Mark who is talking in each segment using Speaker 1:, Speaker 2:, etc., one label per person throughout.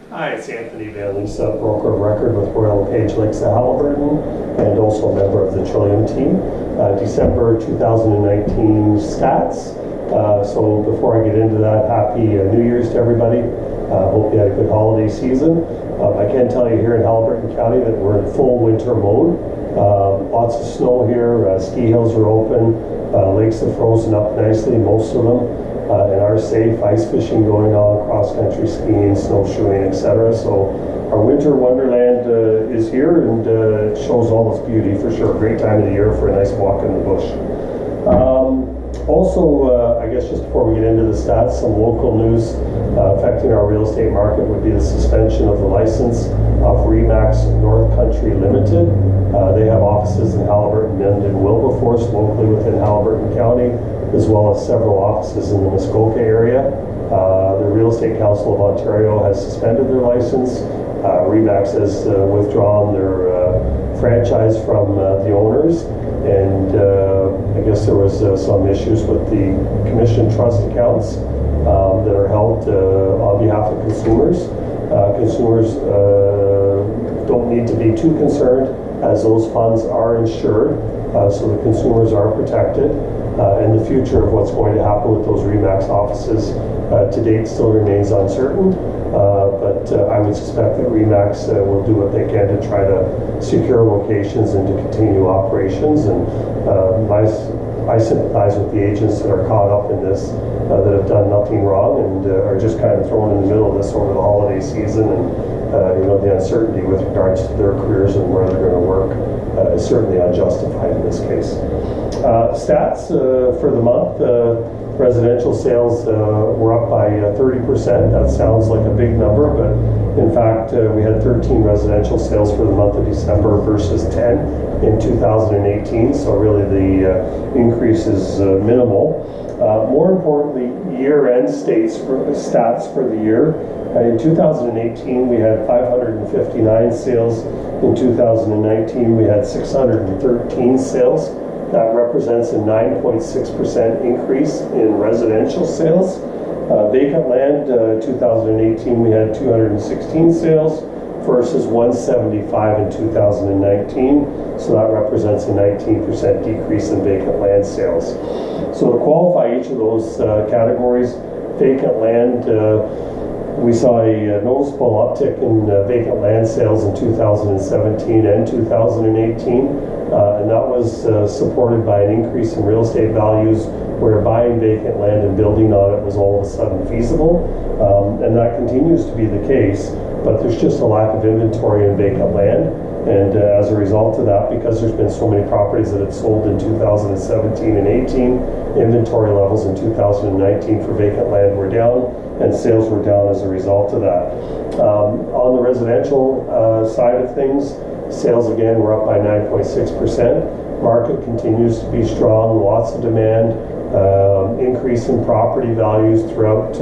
Speaker 1: Hi, it's Anthony Van Lisa, broker of record with Royal LePage Lakes at Haliburton, and also a member of the Trillium team. December 2019 stats. So before I get into that, happy New Year's to everybody. Hope you had a good holiday season. I can tell you here in Haliburton County that we're in full winter mode. Lots of snow here, ski hills are open, lakes have frozen up nicely, most of them. And are safe, ice fishing going on, cross-country skiing, snowshoeing, etc. So our winter wonderland is here, and it shows all its beauty for sure. Great time of the year for a nice walk in the bush. I guess just before we get into the stats, some local news affecting our real estate market would be the suspension of the license of Remax North Country Limited. They have offices in Haliburton and Wilberforce, locally within Haliburton County, as well as several offices in the Muskoka area. The Real Estate Council of Ontario has suspended their license. Remax has withdrawn their franchise from the owners, and I guess there was some issues with the commission trust accounts that are held on behalf of consumers. Consumers don't need to be too concerned, as those funds are insured, so the consumers are protected. And the future of what's going to happen with those Remax offices to date still remains uncertain, but I would suspect that Remax will do what they can to try to secure locations and to continue operations. And I sympathize with the agents that are caught up in this, that have done nothing wrong and are just kind of thrown in the middle of this over the holiday season, and the uncertainty with regards to their careers and where they're going to work is certainly unjustified in this case. Stats for the month, residential sales were up by 30%. That sounds like a big number, but in fact we had 13 residential sales for the month of December versus 10 in 2018, so really the increase is minimal. More importantly, year-end stats for the year. In 2018 we had 559 sales. In 2019 we had 613 sales. That represents a 9.6% increase in residential sales. Vacant land, 2018 we had 216 sales versus 175 in 2019. So that represents a 19% decrease in vacant land sales. So to qualify each of those categories, vacant land, we saw a noticeable uptick in vacant land sales in 2017 and 2018. And that was supported by an increase in real estate values, where buying vacant land and building on it was all of a sudden feasible. And that continues to be the case, but there's just a lack of inventory in vacant land. And as a result of that, because there's been so many properties that have sold in 2017 and 18, inventory levels in 2019 for vacant land were down, and sales were down as a result of that. On the residential side of things, sales again were up by 9.6%. Market continues to be strong, lots of demand, increase in property values throughout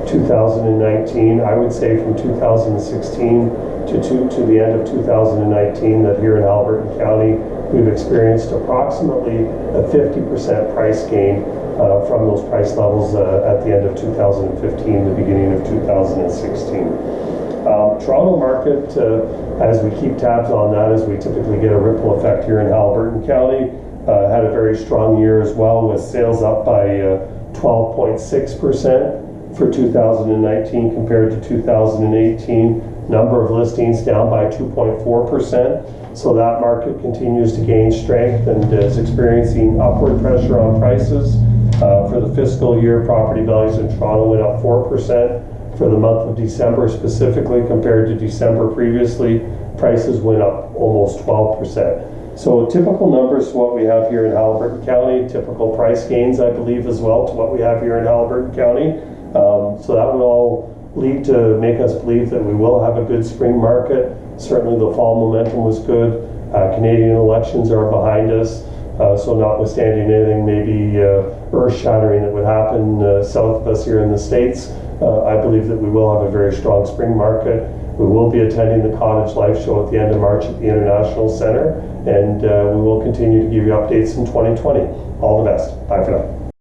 Speaker 1: 2019. I would say from 2016 to the end of 2019 that here in Haliburton County we've experienced approximately a 50% price gain from those price levels at the end of 2015, the beginning of 2016. Toronto market, as we keep tabs on that, as we typically get a ripple effect here in Haliburton County, had a very strong year as well, with sales up by 12.6% for 2019 compared to 2018. Number of listings down by 2.4%. So that market continues to gain strength and is experiencing upward pressure on prices. For the fiscal year, property values in Toronto went up 4%. For the month of December specifically, compared to December previously, prices went up almost 12%. So typical numbers to what we have here in Haliburton County, typical price gains, I believe, as well, to what we have here in Haliburton County. So that would all lead to make us believe that we will have a good spring market. Certainly the fall momentum was good. Canadian elections are behind us. So notwithstanding anything maybe earth-shattering that would happen south of us here in the States, I believe that we will have a very strong spring market. We will be attending the Cottage Life Show at the end of March at the International Center, and we will continue to give you updates in 2020. All the best. Bye for now.